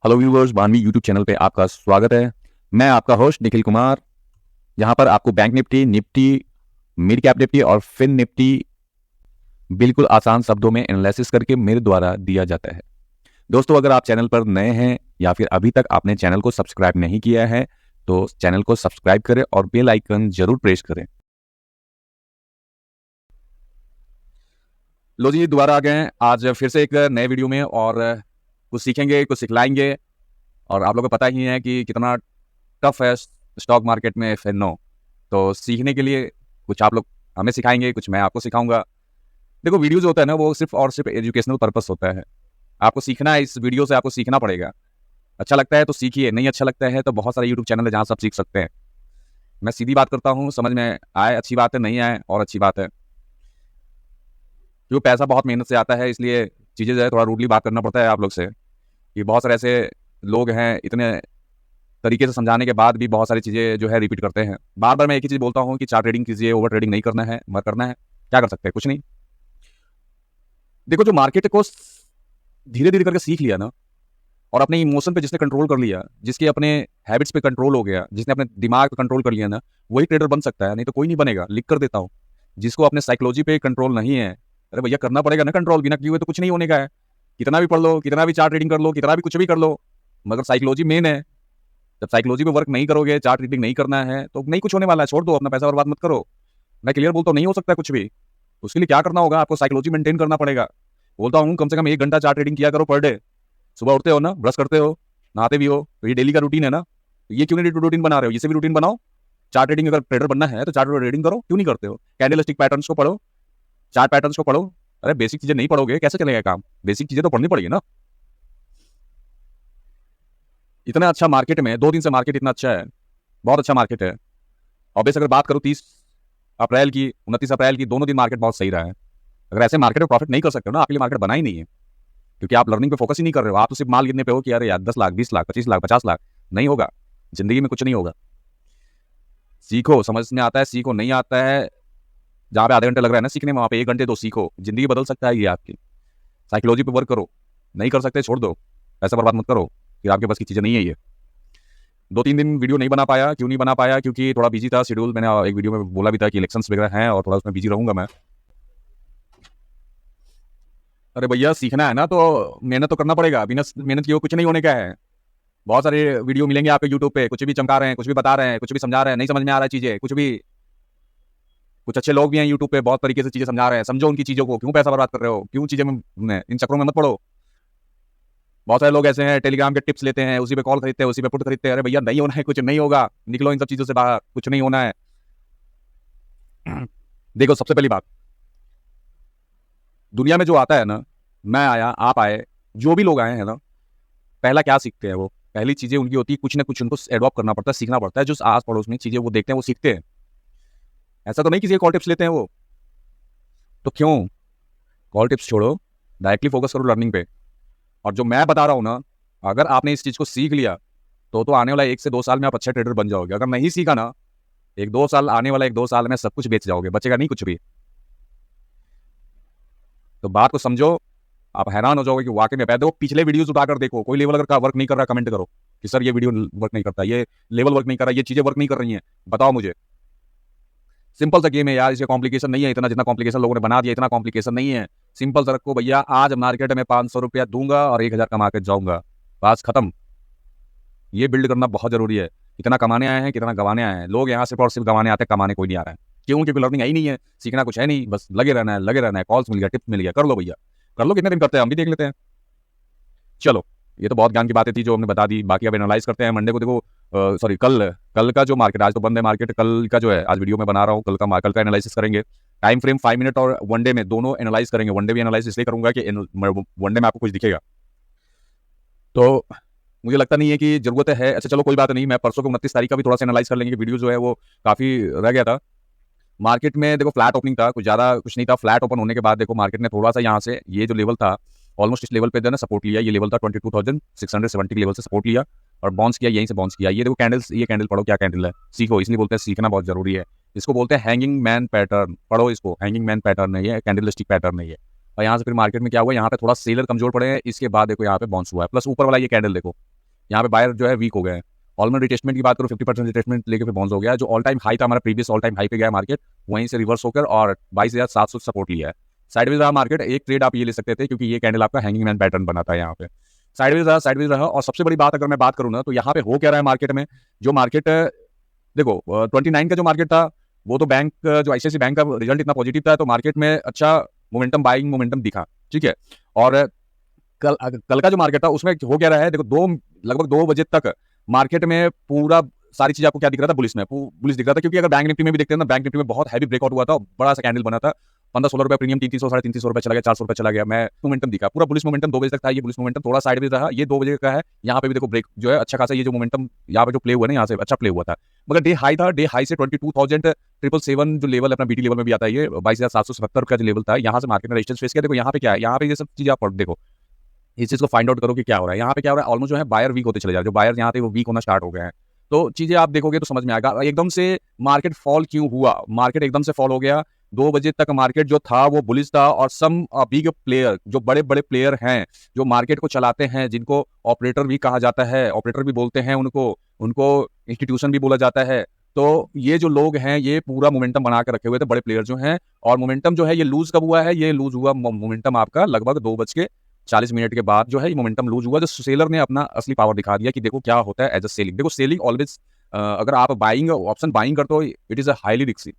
Hello viewers, बानवी YouTube channel पे आपका स्वागत है। मैं आपका होस्ट निखिल कुमार। यहाँ पर आपको bank Nifty, Nifty, mid cap Nifty और फिन निफ्टी बिल्कुल आसान शब्दों में एनालिसिस करके मेरे द्वारा दिया जाता है। दोस्तों, अगर आप चैनल पर नए हैं या फिर अभी तक आपने चैनल को सब्सक्राइब नहीं किया है तो चैनल को सब्सक्राइब करें और बेल आइकन जरूर प्रेस करें। लो जी, दोबारा आ गए हैं आज फिर से एक नए वीडियो में और कुछ सीखेंगे, कुछ सिखलाएंगे। और आप लोगों को पता ही है कि कितना टफ है स्टॉक मार्केट में फिनो। तो सीखने के लिए कुछ आप लोग हमें सिखाएंगे, कुछ मैं आपको सिखाऊंगा। देखो, वीडियो जो होता है ना, वो सिर्फ और सिर्फ एजुकेशनल पर्पस होता है। आपको सीखना है, इस वीडियो से आपको सीखना पड़ेगा। अच्छा लगता है तो सीखिए, नहीं अच्छा लगता है तो बहुत सारे यूट्यूब चैनल है जहाँ सब सीख सकते हैं। मैं सीधी बात करता हूँ, समझ में आए अच्छी बात है, नहीं आए और अच्छी बात है। क्यों, पैसा बहुत मेहनत से आता है, इसलिए चीज़ें जो है थोड़ा रूडली बात करना पड़ता है आप लोग से। कि बहुत सारे ऐसे लोग हैं, इतने तरीके से समझाने के बाद भी बहुत सारी चीज़ें जो है रिपीट करते हैं। बार बार मैं एक ही चीज़ बोलता हूँ कि चार्ट ट्रेडिंग कीजिए, ओवर ट्रेडिंग नहीं करना है। मत करना है, क्या कर सकते हैं? कुछ नहीं। देखो, जो मार्केट को धीरे धीरे करके सीख लिया ना, और अपने इमोशन पे जिसने कंट्रोल कर लिया, जिसके अपने हैबिट्स पे कंट्रोल हो गया, जिसने अपने दिमाग पे कंट्रोल कर लिया ना, वही ट्रेडर बन सकता है, नहीं तो कोई नहीं बनेगा। लिख कर देता हूँ, जिसको अपने साइकोलॉजी पे कंट्रोल नहीं है, अरे भैया करना पड़ेगा ना कंट्रोल। बिना किए हुए तो कुछ नहीं होने का है। कितना भी पढ़ लो, कितना भी चार्ट ट्रेडिंग कर लो, कितना भी कुछ भी कर लो, मगर साइकोलॉजी मेन है। जब साइकोलॉजी पे वर्क नहीं करोगे, चार्ट रीडिंग नहीं करना है, तो नहीं कुछ होने वाला है। छोड़ दो, अपना पैसा बर्बाद मत करो। मैं क्लियर बोलता हूँ, नहीं हो सकता कुछ भी। उसके लिए क्या करना होगा, आपको साइकोलॉजी मेंटेन करना पड़ेगा। बोलता हूँ कम से कम 1 घंटा चार्ट रीडिंग किया करो पर डे। सुबह उठते हो ना, ब्रश करते हो, नहाते भी हो, तो ये डेली का रूटीन है ना। तो ये क्यों नहीं रूटीन बना रहे हो? इसे भी रूटीन बनाओ। चार्ट ट्रेडिंग अगर ट्रेडर बनना है तो चार्ट ट्रेडिंग करो, क्यों नहीं करते हो? कैंडल स्टिक पैटर्न्स को पढ़ो, चार्ट पैटर्न्स को पढ़ो। अरे बेसिक चीजें नहीं पढ़ोगे कैसे चलेगा काम? बेसिक चीजें तो पढ़नी पड़ेगी ना। इतना अच्छा मार्केट में 2 दिन से मार्केट इतना अच्छा है, बहुत अच्छा मार्केट है। और बेस अगर बात करूँ 30 अप्रैल की, 29 अप्रैल की, दोनों दिन मार्केट बहुत सही रहा है। अगर ऐसे मार्केट में प्रॉफिट नहीं कर सकते हो ना, आपके लिए मार्केट बना ही नहीं है। क्योंकि आप लर्निंग पे फोकस ही नहीं कर रहे हो। आप तो सिर्फ माल गिनने पे हो कि यार 10 लाख, 20 लाख, 25 लाख, 50 लाख। नहीं होगा, जिंदगी में कुछ नहीं होगा। सीखो, समझ में आता है सीखो, नहीं आता है, जहाँ पे आधे घंटे लग रहा है ना सीखने में, वहाँ पे 1 घंटे तो सीखो। जिंदगी बदल सकता है ये आपकी। साइकोलॉजी पे वर्क करो। नहीं कर सकते, छोड़ दो, पैसा बर्बाद मत करो, फिर आपके पास की चीज़ें नहीं है ये। 2-3 दिन वीडियो नहीं बना पाया। क्यों नहीं बना पाया? क्योंकि थोड़ा बिजी था शेड्यूल। मैंने एक वीडियो में बोला भी था कि इलेक्शंस वगैरह हैं और थोड़ा उसमें बिजी रहूंगा मैं। अरे भैया, सीखना है ना तो मेहनत तो करना पड़ेगा। बिना मेहनत किए कुछ नहीं होने का है। बहुत सारे वीडियो मिलेंगे आपको यूट्यूब पे, कुछ भी चमका रहे हैं, कुछ भी बता रहे हैं, कुछ भी समझा रहे हैं, नहीं समझ में आ रहा है चीजें कुछ भी। कुछ अच्छे लोग भी हैं यूट्यूब पे, बहुत तरीके से चीजें समझा रहे हैं। समझो उनकी चीजों को, क्यों पैसा बर्बाद कर रहे हो? क्यों चीजें में इन चक्रों में मत पड़ो। बहुत सारे लोग ऐसे हैं, टेलीग्राम के टिप्स लेते हैं, उसी पे कॉल खरीदते हैं, उसी पे पुट खरीदते हैं। अरे भैया, नहीं होना है, कुछ नहीं होगा। निकलो इन सब चीजों से बाहर, कुछ नहीं होना है। देखो, सबसे पहली बात, दुनिया में जो आता है ना, मैं आया, आप आए, जो भी लोग आए हैं ना, पहला क्या सीखते हैं? वो पहली चीजें उनकी होती है, कुछ ना कुछ उनको एडॉप्ट करना पड़ता है, सीखना पड़ता है। जो आस पड़ोस में चीजें वो देखते हैं, वो सीखते हैं। ऐसा तो नहीं किसी कॉल टिप्स लेते हैं वो। तो क्यों? कॉल टिप्स छोड़ो, डायरेक्टली फोकस करो लर्निंग पे। और जो मैं बता रहा हूँ ना, अगर आपने इस चीज को सीख लिया तो आने वाला 1 से 2 साल में आप अच्छे ट्रेडर बन जाओगे। अगर नहीं सीखा ना, 1-2 साल, आने वाला 1-2 साल में सब कुछ बेच जाओगे, बचेगा नहीं कुछ भी। तो बात को समझो, आप हैरान हो जाओगे कि वाकई में पैदा हो। पिछले वीडियोस उठाकर देखो, कोई लेवल अगर वर्क नहीं कर रहा, कमेंट करो कि सर ये वीडियो वर्क नहीं करता, ये लेवल वर्क नहीं कर रहा, ये चीजें वर्क नहीं कर रही हैं, बताओ मुझे। सिंपल सा गेम है यार, इसका कॉम्प्लिकेशन नहीं है इतना जितना कॉम्प्लिकेशन लोगों ने बना दिया। इतना कॉम्प्लिकेशन नहीं है, सिंपल सा रखो भैया। आज मार्केट में 500 रुपया दूंगा और 1000 कमा के जाऊंगा, बस खत्म। ये बिल्ड करना बहुत जरूरी है। कितना कमाने आए हैं, कितना गंवाने आए हैं। लोग यहाँ सिर्फ और सिर्फ गंवाने आते हैं, कमाने कोई नहीं आ रहा है। क्यों? क्योंकि लर्निंग है ही नहीं है, सीखना कुछ है नहीं, बस लगे रहना है, लगे रहना है। कॉल्स मिल गया, टिप्स मिल गया, कर लो भैया, कर लो। कितने दिन करते हैं हम भी देख लेते हैं। चलो, ये तो बहुत ज्ञान की बातें थी जो हमने बता दी। बाकी अब एनालाइज करते हैं मंडे को। देखो, सॉरी, कल का जो मार्केट, आज तो बंद है मार्केट, कल का जो है आज वीडियो में बना रहा हूँ, कल का एनालिसिस करेंगे। टाइम फ्रेम 5 मिनट और वनडे में दोनों एनालाइज करेंगे। वनडे भी एनालाइज इसलिए करूंगा कि वनडे में आपको कुछ दिखेगा, तो मुझे लगता नहीं है कि जरूरत है। अच्छा चलो, कोई बात नहीं। मैं परसों को 29 तारीख का भी थोड़ा सा एनालाइज कर लेंगे। वीडियो जो है वो काफी रह गया था। मार्केट में देखो फ्लैट ओपनिंग था, कुछ ज्यादा कुछ नहीं था। फ्लैट ओपन होने के बाद देखो मार्केट ने थोड़ा सा यहाँ से, ये जो लेवल था ऑलमोस्ट इस लेवल पे जो है ना सपोर्ट लिया। ये लेवल था 22,670 के लेवल से सपोर्ट लिया और बाउंस किया, यहीं से बाउंस किया। ये देखो कैंडल्स, ये कैंडल पढ़ो, क्या कैंडल है, सीखो। इसलिए बोलते हैं सीखना बहुत जरूरी है। इसको बोलते हैं हैंगिंग मैन पैटर्न, पढ़ो इसको। हैंगिंग मैन पैटर्न नहीं है, कैंडलस्टिक पैटर्न नहीं है। और यहाँ से फिर मार्केट में क्या हुआ, यहाँ पे थोड़ा सेलर कमजोर पड़े हैं, इसके बाद देखो यहाँ पे बाउंस हुआ है। प्लस ऊपर वाला ये कैंडल देखो, यहाँ पे बायर जो है वीक हो गए हैं। ऑलमोस्ट रिटेस्टमेंट की बात करो 50% रिटेस्टमेंट लेके फिर बाउंस हो गया, जो ऑल टाइम हाई था हमारा प्रीवियस ऑल टाइम हाई पे गया मार्केट, वहीं से रिवर्स होकर और 22,700 सपोर्ट लिया है। साइडवेज रहा मार्केट, एक ट्रेड आप ये ले सकते थे क्योंकि ये कैंडल आपका हैंगिंग मैन पैटर्न बना था यहाँ पे। साइडवेज रहा। और सबसे बड़ी बात अगर मैं बात करूँ ना, तो यहाँ पे हो क्या रहा है मार्केट में, जो मार्केट देखो 29 का जो मार्केट था वो तो बैंक जो आईसीआईसी बैंक का रिजल्ट इतना पॉजिटिव था तो मार्केट में अच्छा मोमेंटम, बाइंग मोमेंटम दिखा, ठीक है। और कल का जो मार्केट था उसमें हो क्या रहा है, देखो लगभग 2 बजे तक मार्केट में पूरा सारी चीज आपको क्या दिख रहा था, बुलिश दिख रहा था। क्योंकि अगर बैंक निफ्टी में भी देखते हैं ना, बैंक निफ्टी में बहुत हैवी ब्रेकआउट हुआ था, बड़ा सा कैंडल बना था, 15-16 रुपए प्रीमियम, 300 साढ़े 300 रुपए चला गया, 400 रुपए चला गया, मैं मोमेंटम दिखा, पूरा बुलिश मोमेंटम 2 बजे तक था। ये बुलिश मोमेंटम थोड़ा साइडवेज रहा, ये 2 बजे का है। यहाँ पे भी देखो ब्रेक जो है अच्छा खासा, ये जो मोमेंटम यहाँ पे जो प्ले हुआ ना, यहाँ से अच्छा प्ले हुआ था। मगर डे हाई था, डे हाई से 22,777 जो लेवल अपना बीटी लेवल में भी आता है, ये 22,777 का जो लेवल था, यहाँ से मार्केट ने रेजिस्टेंस फेस किया। देखो यहाँ पे क्या है, यहाँ पे ये सब चीज आप देखो, इस चीज को फाइंड आउट करो कि क्या हो रहा है। यहाँ पे क्या हो रहा है, ऑलमोस्ट जो है बायर वीक होते चले जा रहे हैं, जो बायर यहाँ थे वो वीक होना स्टार्ट हो गए हैं। तो चीजें आप देखोगे तो समझ में आएगा एकदम से मार्केट फॉल क्यों हुआ। मार्केट एकदम से फॉल हो गया, 2 बजे तक मार्केट जो था वो बुलिश था, और सम बिग प्लेयर, जो बड़े बड़े प्लेयर हैं जो मार्केट को चलाते हैं, जिनको ऑपरेटर भी कहा जाता है, ऑपरेटर भी बोलते हैं उनको इंस्टीट्यूशन भी बोला जाता है। तो ये जो लोग हैं ये पूरा मोमेंटम बना कर रखे हुए थे, बड़े प्लेयर जो हैं। और मोमेंटम जो है ये लूज कब हुआ है, ये लूज हुआ मोमेंटम आपका लगभग 2:40 के बाद जो है ये मोमेंटम लूज हुआ, जो सेलर ने अपना असली पावर दिखा दिया कि देखो क्या होता है एज अ सेलिंग। देखो सेलिंग ऑलवेज, अगर आप बाइंग ऑप्शन बाइंग करते हो, it is a highly risky,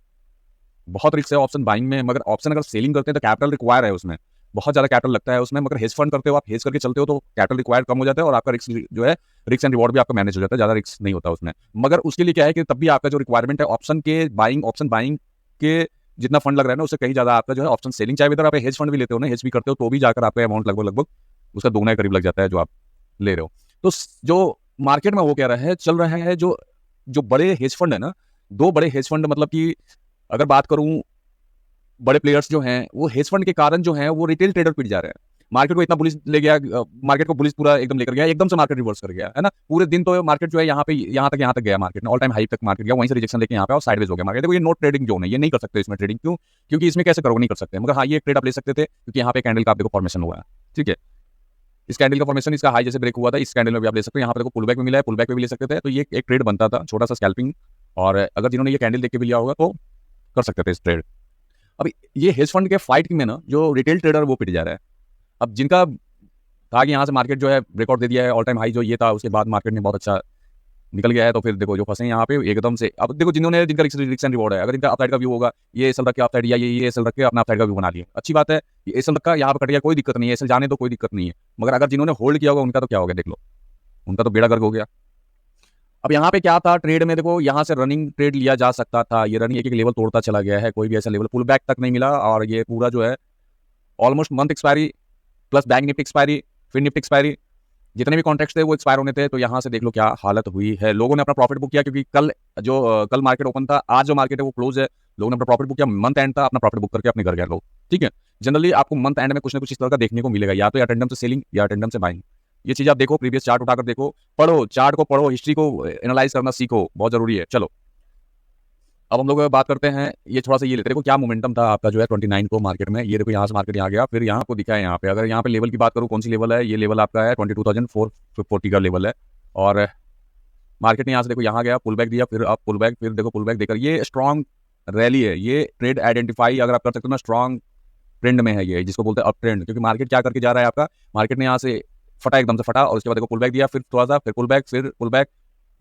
बहुत रिस्क है ऑप्शन बाइंग में। मगर ऑप्शन अगर सेलिंग करते हैं तो कैपिटल रिक्वायर है, उसमें बहुत ज्यादा कैपिटल लगता है उसमें। मगर हेज फंड करते हो, आप हेज करके चलते हो तो कैपिटल रिक्वायर कम हो जाता है, और आपका रिस्क जो है, रिस्क एंड रिवॉर्ड भी आपका मैनेज हो जाता है, ज्यादा रिस्क नहीं होता उसमें। मगर उसके लिए क्या है कि तब भी आपका जो रिक्वायरमेंट है ऑप्शन बाइंग के जितना फंड लग रहा है ना, उससे कहीं ज्यादा आपका जो है ऑप्शन सेलिंग, चाहे इधर आप हेज फंड भी लेते हो ना, हेज भी करते हो, तो भी जाकर आपका अमाउंट लगभग उसका दोगुना करीब लग जाता है जो आप ले रहे हो। तो जो मार्केट में वो कह रहा है, चल रहा है, जो बड़े हेज फंड है ना, 2 बड़े हेज फंड, मतलब कि अगर बात करूं बड़े प्लेयर्स जो हैं, वो हेज फंड के कारण जो है वो रिटेल ट्रेडर पिट जा रहे हैं। मार्केट को इतना बुलिश ले गया, मार्केट को बुलिश पूरा एकदम लेकर गया, एकदम से मार्केट रिवर्स कर गया है ना। पूरे दिन तो मार्केट जो है यहाँ तक गया, मार्केट ने ऑल टाइम हाई तक मार्केट गया, वहीं से रिजेक्शन लेके यहाँ पे और साइडवेज हो गया मार्केट। देखो ये नोट ट्रेडिंग जोन है, ये नहीं कर सकते इसमें ट्रेडिंग। क्यों? क्योंकि इसमें कैसे करोगे, नहीं कर सकते। मगर हाँ, ये ट्रेड आप ले सकते थे क्योंकि यहाँ पे कैंडल का आप देखो फॉर्मेशन हुआ है, ठीक है। इस कैंडल का फॉर्मेशन, इसका हाई जैसे ब्रेक हुआ था, इस कैंडल में भी आप ले सकते हो। यहाँ पे देखो पुल बैक में मिला है, पुल बैक में भी ले सकते थे। तो ये एक ट्रेड बनता था, छोटा सा स्कैल्पिंग, और अगर जिन्होंने ये कैंडल देख के भी लिया होगा तो कर सकते थे इस ट्रेड। अब ये हेज फंड के फाइट में ना जो रिटेल ट्रेडर वो पिट जा रहा है। अब जिनका था कि यहाँ से मार्केट जो है ब्रेकआउट दे दिया है, ऑल टाइम हाई जो ये था, उसके बाद मार्केट ने बहुत अच्छा निकल गया है, तो फिर देखो जो फंसे यहाँ पे एकदम से। अब देखो जिनका रिस्क एंड रिवॉर्ड है, अगर इनका अपसाइड का व्यू होगा, ये एसएल रख के अपसाइड, या ये एसएल रख के अपना अपसाइड का व्यू बना लिए, अच्छी बात है। ये एसएल रखा यहाँ पर कट गया, कोई दिक्कत नहीं है, एसएल जाने तो कोई दिक्कत नहीं है। मगर अगर जिन्होंने होल्ड किया होगा उनका तो क्या हो गया, देख लो, उनका तो बेड़ा गर्क हो गया। अब यहाँ पे क्या था ट्रेड में, देखो यहाँ से रनिंग ट्रेड लिया जा सकता था, ये रनिंग एक लेवल तोड़ता चला गया है, कोई भी ऐसा लेवल पुल बैक तक नहीं मिला, और ये पूरा जो है almost month expiry plus bank Nifty expiry, फिर निफ्टी एक्सपायरी, जितने भी कॉन्ट्रैक्ट्स थे वो एक्सपायर होने थे। तो यहाँ से देख लो क्या हालत हुई है। लोगों ने अपना प्रॉफिट बुक किया, क्योंकि कल मार्केट ओपन था, आज जो मार्केट है वो क्लोज है। लोगों ने अपना प्रॉफिट बुक किया, मंथ एंड था, अपना प्रॉफिट बुक करके अपने घर गए लोग, ठीक है। जनरली आपको मंथ एंड में कुछ ना कुछ इस तरह का देखने को मिलेगा, या तो अटेंडम से सेलिंग या अटेंडम से बाइंग। ये चीज आप देखो, प्रीवियस चार्ट उठाकर देखो, पढ़ो, चार्ट को पढ़ो, हिस्ट्री को एनालाइज करना सीखो, बहुत जरूरी है। चलो अब हम लोग बात करते हैं, ये थोड़ा सा ये लेते, देखो क्या मोमेंटम था आपका जो है 29 को मार्केट में। ये देखो यहाँ से मार्केट यहाँ गया, फिर यहाँ को दिखा है। यहाँ पे अगर यहाँ पे लेवल की बात करूँ, कौन सी लेवल है, ये लेवल आपका है 22,440 का लेवल है। और मार्केट ने यहाँ से देखो यहाँ गया, पुल बैक दिया, फिर आप पुल बैक, फिर देखो पुल बैक देकर ये स्ट्रॉन्ग रैली है। ये ट्रेड आइडेंटिफाई अगर आप कर सकते हो ना, स्ट्रॉन्ग ट्रेंड में है ये, जिसको बोलते हैं अप ट्रेंड। क्योंकि मार्केट क्या करके जा रहा है आपका, मार्केट ने यहाँ से फटा, एकदम से फटा, और उसके बाद देखो पुल बैक दिया, फिर थोड़ा सा, फिर पुल बैक, फिर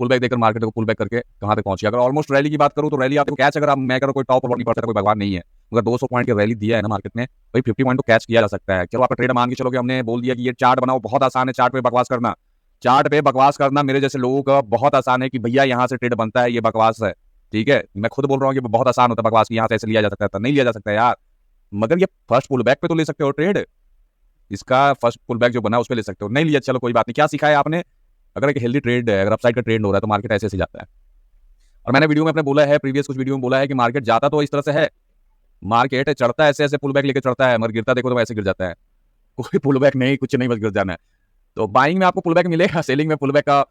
पुल बैक देकर मार्केट को पुल बैक करके कहां तक पहुंची। अगर ऑलमोस्ट रैली की बात करूं तो रैली आपको कैच, अगर आप मैं करो कोई टॉप और नहीं पड़ता, कोई भगवान नहीं है, मगर 200 पॉइंट की रैली दिया है ना मार्केट ने, भाई 50 पॉइंट तो कैच किया जा सकता है। चलो आपका ट्रेड मान के चलो कि हमने बोल दिया कि ये चार्ट बनाओ, बहुत आसान है चार्ट पे बकवास करना। चार्ट पे बकवास करना मेरे जैसे लोगों का बहुत आसान है कि भैया यहाँ से ट्रेड बनता है, ये बकवास है, ठीक है। मैं खुद बोल रहा हूँ कि बहुत आसान होता है बकवास की, यहाँ से ऐसे लिया जा सकता है, नहीं लिया जा सकता है यार। मगर ये फर्स्ट पुल बैक पे तो ले सकते हो ट्रेड, इसका फर्स्ट पुल बैक जो बना उस पर ले सकते हो, नहीं लिया चलो कोई बात नहीं। क्या सीखा है आपने, अगर एक हेल्दी ट्रेड है, अगर अपसाइड का ट्रेड हो रहा है तो मार्केट ऐसे ऐसे जाता है। और मैंने वीडियो में अपने बोला है, प्रीवियस कुछ वीडियो में बोला है कि मार्केट जाता तो इस तरह से है, मार्केट चढ़ता ऐसे ऐसे पुल बैक लेके चढ़ता है, मगर गिरता देखो तो ऐसे गिर जाता है, कोई पुल बैक नहीं, कुछ नहीं, बस गिर जाना है। तो बाइंग में आपको पुल बैक मिलेगा, सेलिंग में पुल बैक का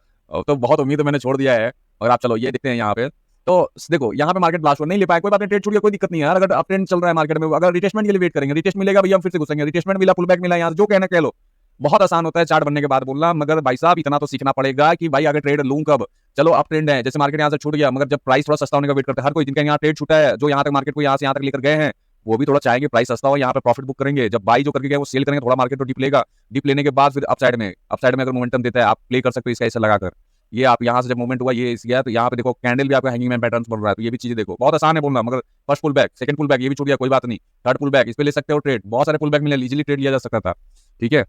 तो बहुत उम्मीद मैंने छोड़ दिया है। और आप चलो ये देखते हैं यहाँ पे, तो देखो यहाँ पे मार्केट ब्लास्ट नहीं ले पाए, कोई बात नहीं, ट्रेड छूट गया, कोई दिक्कत नहीं है यार। अगर अप ट्रेंड चल रहा है मार्केट में, अगर रिटेस्टमेंट के लिए वेट करेंगे, रिटेस्ट मिलेगा भैया हम फिर से घुसेंगे, रिटेस्टमेंट मिला, पुल बैक मिला, यहाँ जो कहना कह लो, बहुत आसान होता है चार्ट बनने के बाद बोलना, मगर भाई साहब इतना तो सीखना पड़ेगा कि भाई अगर ट्रेड लूं कब। चलो अब ट्रेंड है, जैसे मार्केट यहाँ से छूट गया, मगर जब प्राइस थोड़ा सस्ता होने का वेट करते हैं हर कोई, जिनका यहाँ ट्रेड छूटा है, जो यहाँ तक मार्केट को यहाँ से यहाँ तक लेकर गए हैं, वो भी थोड़ा चाहेंगे प्राइस सस्ता हो, यहाँ पे प्रॉफिट बुक करेंगे। जब बाई जो करके गए वो सेल करेंगे, थोड़ा मार्केट तो डिप लेगा, डिप लेने के बाद फिर अपसाइड में अगर मोमेंटम देता है, आप प्ले कर सकते हो इसका ऐसा लगाकर। ये आप यहाँ से जब मूवमेंट हुआ ये इस गया, तो यहाँ पे देखो कैंडल भी आपका हैंगिंग मैन पैटर्न बन रहा है, तो ये भी चीजें देखो बहुत आसान है बोलना, मगर first pull back, second pull back ये भी छूट गया, कोई बात नहीं, थर्ड पुल बैक इस पे ले सकते हो ट्रेड, बहुत सारे पुल बैक मिले, इजीली ट्रेड लिया जा सकता था। ठीक है,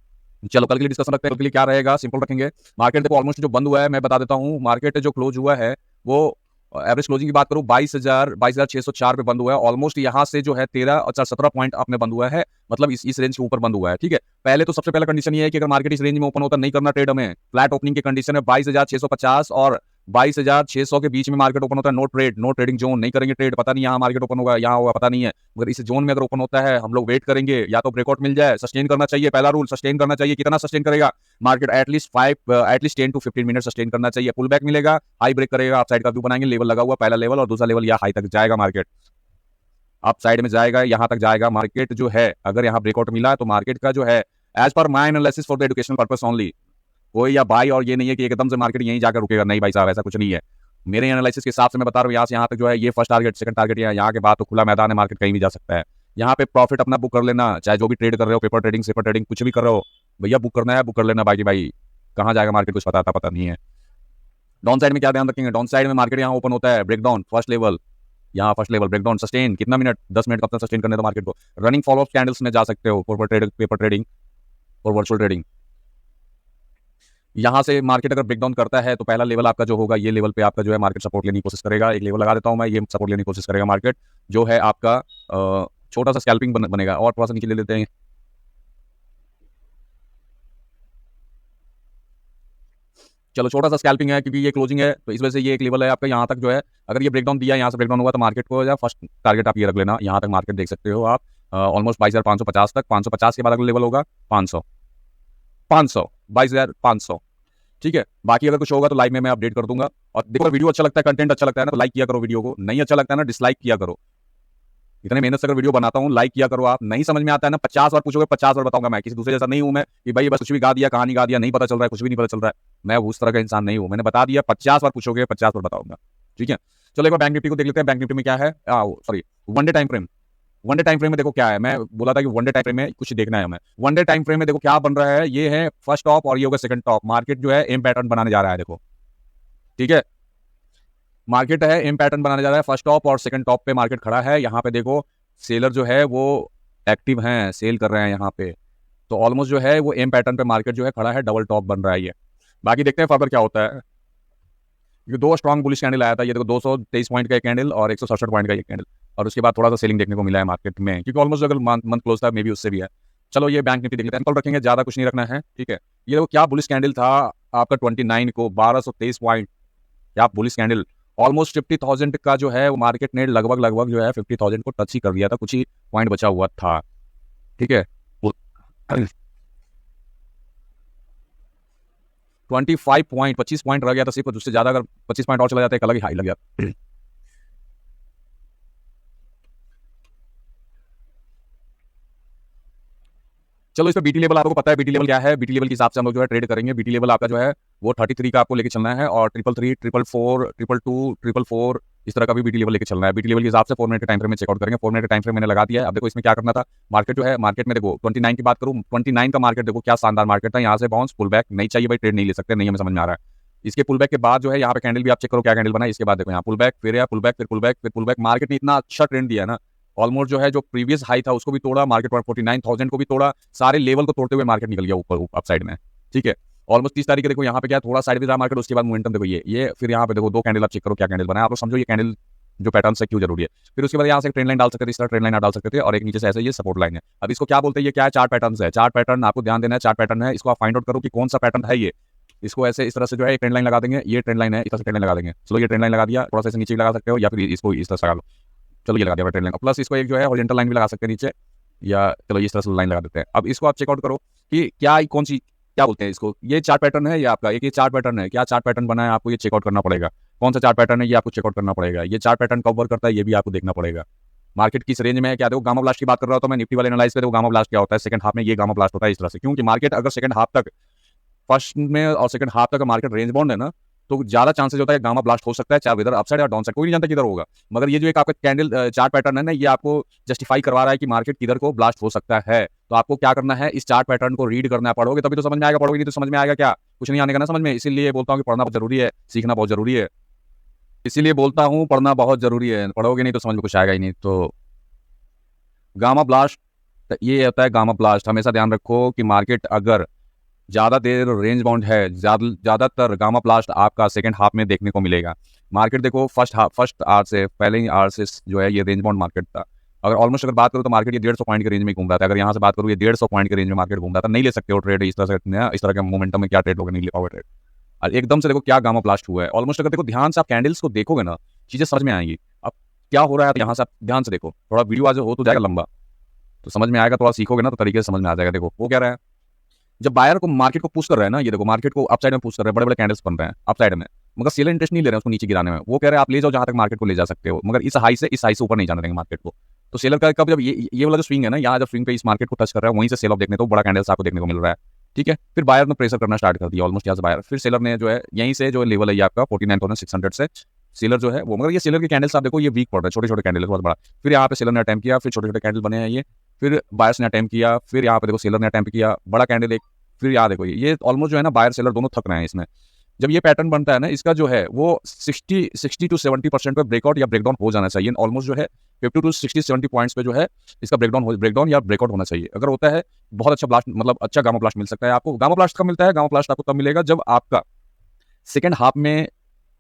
चलो कल के लिए डिस्कशन रखते हैं। कल के लिए क्या रहेगा, सिंपल रखेंगे। मार्केट देखो ऑलमोस्ट जो बंद हुआ है मैं बता देता हूँ, मार्केट जो क्लोज हुआ है वो एवरेज क्लोजिंग की बात करूं 22,604 पे बंद हुआ है। ऑलमोस्ट यहाँ से जो है 17 पॉइंट अपने बंद हुआ है, मतलब इस रेंज के ऊपर बंद हुआ है। ठीक है, पहले तो सबसे पहला कंडीशन ये है कि अगर मार्केट इस रेंज में ओपन होता नहीं करना ट्रेड, हमें फ्लैट ओपनिंग की कंडीशन है 22,650 और 22,600 के बीच में मार्केट ओपन होता है, no trade, no trading zone, नहीं करेंगे ट्रेड। पता नहीं यहाँ मार्केट ओपन होगा, यहाँ होगा पता नहीं है, मगर इस जोन में अगर ओपन होता है हम लोग वेट करेंगे, या तो ब्रेकआउट मिल जाए, सस्टेन करना चाहिए, पहला रूल सस्टेन करना चाहिए। कितना सस्टेन करेगा market, at least 10 to 15 minute sustain करना चाहिए। पुल बैक मिलेगा, हाई ब्रेक करेगा, आप साइड का व्यू बनाएंगे, लेवल लगा हुआ पहला लेवल और दूसरा लेवल, या हाई तक जाएगा मार्केट, आप साइड में जाएगा, यहाँ तक जाएगा मार्केट जो है। अगर यहाँ ब्रेकआउट मिला तो मार्केट का जो है as per my analysis for the educational purpose only, कोई या बाई और ये नहीं है कि एकदम से मार्केट यहीं जाकर रुकेगा, नहीं भाई साहब ऐसा कुछ नहीं है। मेरे एनालिसिस के हिसाब से मैं बता रहा हूँ, यहाँ से यहाँ तक जो है ये फर्स्ट टारगेट, सेकंड टारगेट, यहाँ के बाद तो खुला मैदान है, मार्केट कहीं भी जा सकता है। यहाँ पे प्रॉफिट अपना बुक कर लेना, चाहे जो भी ट्रेड कर रहे हो, पेपर ट्रेडिंग, सेपर ट्रेडिंग, कुछ भी कर रहे हो भैया, बुक करना है बुक कर लेना, भाई कहाँ जाएगा मार्केट कुछ पता नहीं है। डाउन साइड में क्या ध्यान रखेंगे, डाउन साइड में मार्केट यहाँ ओपन होता है, ब्रेकडाउन फर्स्ट लेवल, यहाँ फर्स्ट लेवल ब्रेकडाउन, सस्टेन कितना मिनट, 10 मिनट कब तक सस्टेन करने दो मार्केट को। रनिंग फॉलोअप कैंडल्स में जा सकते हो, पेपर ट्रेडिंग और वर्चुअल ट्रेडिंग। यहाँ से मार्केट अगर ब्रेकडाउन करता है तो पहला लेवल आपका जो होगा, ये लेवल पे आपका जो है मार्केट सपोर्ट लेने की कोशिश करेगा। एक लेवल लगा देता हूँ मैं, ये सपोर्ट लेने की कोशिश करेगा मार्केट, जो है आपका छोटा सा स्कैल्पिंग बनेगा। और थोड़ा सा नीचे ले लेते हैं, चलो छोटा सा स्कैल्पिंग है क्योंकि ये क्लोजिंग है, तो इस वजह से ये एक लेवल है आपका यहाँ तक जो है। अगर ये ब्रेकडाउन दिया, यहाँ से ब्रेकडाउन हुआ तो मार्केट को या फर्स्ट टारगेट आप ये रख लेना, यहाँ तक मार्केट देख सकते हो आप ऑलमोस्ट 22,550 तक, 550 के बाद अगला लेवल होगा 500, 22,500। ठीक है, बाकी अगर कुछ होगा तो लाइव में मैं अपडेट कर दूंगा। और देखो वीडियो अच्छा लगता है, कंटेंट अच्छा लगता है ना, तो लाइक किया करो वीडियो को, नहीं अच्छा लगता है ना डिसलाइक किया करो। इतने मेहनत से अगर वीडियो बनाता हूँ, लाइक किया करो। आप नहीं समझ में आता है ना, 50 बार पूछोगे 50 बार बताऊंगा। मैं किसी दूसरे जैसा नहीं हूं मैं कि भाई बस कुछ भी गा दिया, कहानी गा दिया, नहीं पता चल रहा है, कुछ भी नहीं पता चल रहा है। मैं उस तरह का इंसान नहीं हूं, मैंने बता दिया, 50 बार पूछोगे 50 बार बताऊंगा। ठीक है, चलो एक बार बैंक निफ्टी को देख लेते हैं। बैंक निफ्टी में क्या है, sorry one day time frame. One day time frame में देखो क्या है, मैं बोला था कि वन डे टाइम फ्रेम में कुछ देखना है हमें। वन डे टाइम फ्रेम में देखो क्या बन रहा है, ये है फर्स्ट टॉप और ये होगा सेकंड टॉप। मार्केट जो है एम पैटर्न बनाने जा रहा है, देखो ठीक है, मार्केट है एम पैटर्न बनाने जा रहा है, फर्स्ट टॉप और सेकंड टॉप पे मार्केट खड़ा है। यहाँ पे देखो सेलर जो है वो एक्टिव हैं, सेल कर रहे हैं यहाँ पे, तो ऑलमोस्ट जो है वो एम पैटर्न पे मार्केट जो है खड़ा है, डबल टॉप बन रहा है ये। बाकी देखते हैं फर्दर क्या होता है। ये दो स्ट्रॉन्ग बुलिश कैंडल आया था, ये देखो 223 पॉइंट का एक कैंडल और 167 पॉइंट का एक कैंडल, और उसके बाद थोड़ा सा सेलिंग देखने को मिला है मार्केट में, क्योंकि ऑलमोस्ट अगर मंथ क्लोज था मे भी उससे भी है। चलो ये बैंक निफ्टी देख लेते हैं, कल रखेंगे, ज्यादा कुछ नहीं रखना है। ठीक है, ये देखो क्या बुलिश कैंडल था आपका 29 को 1223 पॉइंट, क्या बुलिश कैंडल, ऑलमोस्ट 50,000 का जो है वो मार्केट ने लगभग जो है 50,000 को टच ही कर दिया था, कुछ ही पॉइंट बचा हुआ था। ठीक है, 25 पॉइंट 25 पॉइंट रह गया था सिर्फ, उससे ज्यादा अगर 25 पॉइंट और चला जाता है एक अलग ही हाई लग जाता। चलो इस पे बीटी लेवल आपको पता है, बीटी लेवल क्या है, बीटी लेवल के हिसाब से हम लोग जो है ट्रेड करेंगे। बीटी लेवल आपका जो है वो 33 का आपको लेके चलना है, और 333, 444, 222, 444 इस तरह का भी बीटी लेवल लेके चलना है। बीटी लेवल के हिसाब से 4 मिनट के टाइम फ्रेम में चेकआउट करेंगे। 4 मिनट के टाइम फ्रेम मैंने लगा दिया है। अब देखो इसमें क्या करना था, मार्केट जो है, मार्केट में देखो 29 की बात करूँ, 29 का मार्केट देखो क्या शानदार मार्केट था। यहाँ से बाउंस पुल बैक नहीं चाहिए भाई, ट्रेड नहीं ले सकते, नहीं हमें समझ में आ रहा है। इसके पुल बैक के बाद जो है यहाँ पे कैंडल भी आप चेक करो क्या कैंडल बना है। इसके बाद देखो यहाँ पुल बैक, फिर या पुल बैक, फिर पुल बैक, फिर पुल बैक। मार्केट ने इतना अच्छा ट्रेंड दिया ना, ऑलमोस्ट जो है जो प्रीवियस हाई था उसको भी तोड़ा, मार्केट 49,000 को भी तोड़ा, सारे लेवल को तोड़ते हुए मार्केट निकल गया ऊपर अप साइड में। ठीक है, ऑलमोस्ट 30 तारीख देखो यहाँ पे क्या थोड़ा साइड में रहा मार्केट, उसके बाद मोमेंटम देखो ये फिर यहाँ पे देखो दो कैंडल आप चेक करो क्या कैंडल बना है, आप लोग समझो ये कैंडल जो पैटर्न से क्यों जरूरी है। फिर उसके बाद यहाँ से ट्रेंड लाइन डाल सकते थे, इस तरह ट्रेंड लाइन डाल सकते थे, और एक नीचे से ऐसे ये सपोर्ट लाइन है। अब इसको क्या बोलते हैं, ये क्या है, चार्ट पैटर्न है। चार्ट पैटर्न आपको ध्यान देना है, चार्ट पैटर्न है, इसको आप फाइंड आउट करो कि कौन सा पैटर्न है ये। इसको ऐसे इस तरह से जो है ट्रेंड लाइन लगा देंगे, ये ट्रेंड लाइन है, इस तरह से ट्रेंड लाइन लगा देंगे। चलो ये ट्रेंड लाइन लगा दिया, थोड़ा सा नीचे लगा सकते हो या फिर इसको इस तरह से लगा लो। चलो ये लगा दिया ट्रेंड लाइन, प्लस इसको एक जो है हॉरिजॉन्टल लाइन भी लगा सकते हैं नीचे, या चलो इस तरह से लाइन लगा देते हैं। अब इसको आप चेकआउट करो कि क्या कौन सी क्या बोलते हैं इसको, ये चार्ट पैटर्न है, ये आपका एक ये चार्ट पैटर्न है, क्या चार्ट पैटर्न बना है, आपको ये चेकआउट करना पड़ेगा। कौन सा चार्ट पैटर्न है ये आपको चेकआउट करना पड़ेगा। ये चार्ट पैटर्न कब वर्क करता है ये भी आपको देखना पड़ेगा। मार्केट किस रेंज में है क्या। देखो गामा ब्लास्ट की बात कर रहा हूं तो मैं निफ्टी वाले एनालाइज पे, देखो गामा ब्लास्ट क्या होता है, सेकंड हाफ में ये गामा ब्लास्ट होता है इस तरह से, क्योंकि मार्केट अगर सेकंड हाफ तक, फर्स्ट में और सेकंड हाफ तक मार्केट रेंज बाउंड है ना, तो ज्यादा चांसेस होता है गामा ब्लास्ट हो सकता है, चाहे इधर अपसाइड या डाउन साइड, कोई नहीं जानता किधर होगा। मगर ये जो एक आपका कैंडल चार्ट पैटर्न है ना, ये आपको जस्टिफाई करवा रहा है कि मार्केट किधर को ब्लास्ट हो सकता है। तो आपको क्या करना है, इस चार्ट पैटर्न को रीड करना पड़ोगे तभी तो समझ में आएगा, पढ़ोगे नहीं तो समझ में आएगा क्या, कुछ नहीं आने का ना समझ में। इसीलिए बोलता हूँ कि पढ़ना बहुत जरूरी है, सीखना बहुत जरूरी है, इसीलिए बोलता हूँ पढ़ना बहुत जरूरी है, पढ़ोगे नहीं तो समझ में कुछ आएगा ही नहीं। तो गामा ब्लास्ट ये होता है, गामा ब्लास्ट हमेशा ध्यान रखो कि मार्केट अगर ज्यादा देर रेंज बाउंड है, ज्यादातर गामा ब्लास्ट आपका सेकंड हाफ में देखने को मिलेगा। मार्केट देखो फर्स्ट आवर से पहले ही आवर से जो है ये रेंज बाउंड मार्केट था। अगर ऑलमोस्ट अगर बात करूँ तो मार्केट ये 150 पॉइंट के रेंज में घूम रहा था। अगर यहाँ से बात करूँ ये 150 पॉइंट के रेंज में मार्केट घूम रहा था, नहीं ले सकते हो ट्रेड इस तरह से, इस तरह के मोमेंटम में क्या ट्रेड होगा, नहीं ले पाओगे ट्रेड। और एकदम से देखो क्या गामा ब्लास्ट हुआ है, ऑलमोस्ट अगर देखो ध्यान से आप कैंडल्स को देखोगे ना, चीजें समझ में आएंगी। अब क्या हो रहा है, यहाँ से आप ध्यान से देखो, थोड़ा वीडियो आज हो तो जाएगा लंबा, तो समझ में आएगा, थोड़ा सीखोगे ना तो तरीके से समझ में आ जाएगा। देखो वो क्या रहा है, जब बायर को मार्केट को पुश कर रहा है ना, ये देखो मार्केट को अपसाइड में पुश कर रहे हैं, बड़े बड़े कैंडल्स बन रहे हैं अपसाइड में, मगर सेलर इंटरेस्ट नहीं ले रहे हैं उसको नीचे गिराने में। वो कह रहे हैं आप ले जाओ जहां तक मार्केट को ले जा सकते हो, मगर इस हाई से ऊपर नहीं जाने देंगे मार्केट को। तो सेलर का कब जब ये वाला जो स्विंग है ना, यहाँ जब स्विंग पे इस मार्केट को टच कर रहा है, वहीं से सेल ऑफ देखने तो बड़ा कैंडल्स आपको देखने को मिल रहा है, ठीक है। फिर बायर ने प्रेशर करना स्टार्ट कर दिया ऑलमोस्ट यहाँ से बायर, फिर सेलर ने जो है यहीं से जो लेवल है आपका 49,600 से सेलर जो है वो, मगर ये सेलर के कैंडल्स आप देखो ये वीक पड़ रहे हैं, छोटे छोटे कैंडल बहुत बड़ा। फिर यहाँ पे सेलर ने अटेम्प्ट किया, फिर छोटे छोटे कैंडल बने हैं ये, फिर बायर्स ने अटेम्प्ट किया, फिर यहाँ पे देखो सेलर ने अटेम्प्ट किया बड़ा कैंडल एक, फिर यहाँ देखो ये ऑलमोस्ट जो है ना बायर सेलर दोनों थक रहे हैं इसमें। जब ये पैटर्न बनता है ना, इसका जो है वो 60 to 70% पे ब्रेकआउट या ब्रेकडाउन हो जाना चाहिए। ऑलमोस्ट जो है 50 to 60-70 पॉइंट्स पे जो है इसका ब्रेकडाउन या ब्रेकआउट होना चाहिए। अगर होता है बहुत अच्छा ब्लास्ट, मतलब अच्छा गामा ब्लास्ट मिल सकता है आपको। गामा ब्लास्ट कब मिलता है, गामा ब्लास्ट आपको तब मिलेगा जब आपका सेकंड हाफ में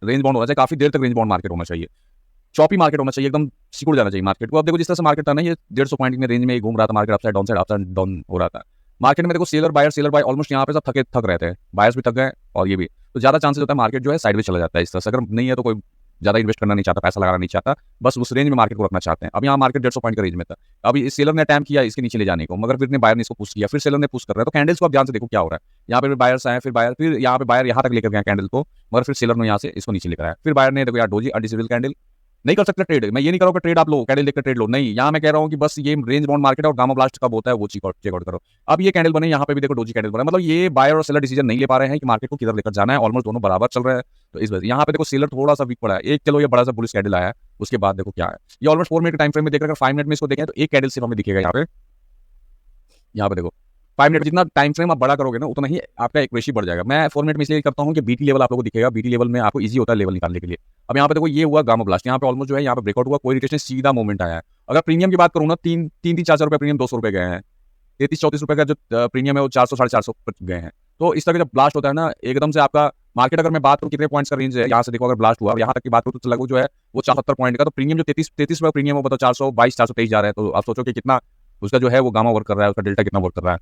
रेंज बाउंड होना चाहिए, काफी देर तक रेंज बाउंड मार्केट होना चाहिए, चॉपी मार्केट होना चाहिए, एकदम सिकुड़ जाना चाहिए मार्केट को। अब देखो जिस तरह से मार्केट था ना, ये 150 पॉइंट में रेंज में घूम रहा था मार्केट, अपसाइड डाउन हो रहा था मार्केट में। देखो सेलर बाय ऑलमोस्ट यहाँ पे सब थक रहे थे, बायर्स भी थक गए और ये भी, तो ज्यादा चांसेस होता है मार्केट जो है साइड में चला जाता है इस तरह से। अगर नहीं है तो कोई ज्यादा इन्वेस्ट करना नहीं चाहता, पैसा लगाना नहीं चाहता, बस उस रेंज में मार्केट को रखना चाहते हैं। अब यहाँ मार्केट 150 पॉइंट का रेंज में था, अभी इस सेलर ने अटैम्प्ट किया इसके नीचे ले जाने को, मगर फिर बायर ने इसको पुश किया, फिर सेलर ने पुश कर रहा है। तो कैंडल्स को आप ध्यान से देखो क्या हो रहा है, यहाँ पे बायर्स आए, फिर यहाँ पे बायर यहाँ तक लेकर गए कैंडल को, मगर फिर सेलर ने यहाँ से इसको नीचे लेकर आया। फिर बायर ने देखो यार डोजी अनडिसेबल कैंडल नहीं कर सकता ट्रेड, मैं ये नहीं करूँगा ट्रेड आप लो कैंडल देखकर ट्रेड लो, नहीं, यहाँ मैं कह रहा हूँ कि बस ये रेंज बाउंड मार्केट और गामा ब्लास्ट कब होता है वो चेकआउट करो। अब ये कैंडल बने, यहाँ पे भी देखो डोजी कैंडल बना, मतलब ये बायर और सेलर डिसीजन नहीं ले पा रहे हैं कि मार्केट को किधर लेकर जाना है, ऑलमोस्ट दोनों बराबर चल रहे हैं। तो इस वजह यहाँ पे देखो सेलर थोड़ा सा वीक पड़ा है, एक चलो ये बड़ा सा बुलिश कैंडल आया है, उसके बाद देखो क्या है, ये ऑलमोस्ट 4 मिनट के टाइम फ्रेम में देख रहे हैं। 5 मिनट में इसको देखें तो एक कैंडल सिर्फ हमें दिखेगा यहाँ पे देखो 5 मिनट, जितना टाइम फ्रेम आप बड़ा करोगे ना उतना ही आपका एक्यूरेसी बढ़ जाएगा। मैं 4 मिनट में इसलिए करता हूँ कि बीटी लेवल आप लोगों को दिखेगा, बीटी लेवल में आपको इजी होता है लेवल निकालने के लिए। अब यहाँ पे देखो ये हुआ गामा ब्लास्ट, यहाँ पे ऑलमोस्ट जो है यहाँ पे ब्रेकआउट हुआ, कोई रिटेशन सीधा मूवमेंट आया है। अगर प्रीमियम की बात करूँ ना, 300-400 रुपये प्रीमियम 200 रुपये गए हैं, 33-34 रुपये का जो प्रीमियम है वो 400-450 गए हैं। तो इस तरह का जब ब्लास्ट होता है ना एकदम से आपका मार्केट, अगर मैं बात करूँ कितने पॉइंट्स का रेंज है, यहाँ से देखो अगर ब्लास्ट हुआ यहाँ तक की बात करूँ तो लगभग जो है वो 74 पॉइंट का, तो प्रीमियम जो 33 रुपये प्रीमियम हो बताओ 422-423 जा रहा है, तो आप सोचो कि कितना उसका जो है वो गामा वर्क कर रहा है, उसका डेल्टा कितना वर्क कर रहा है।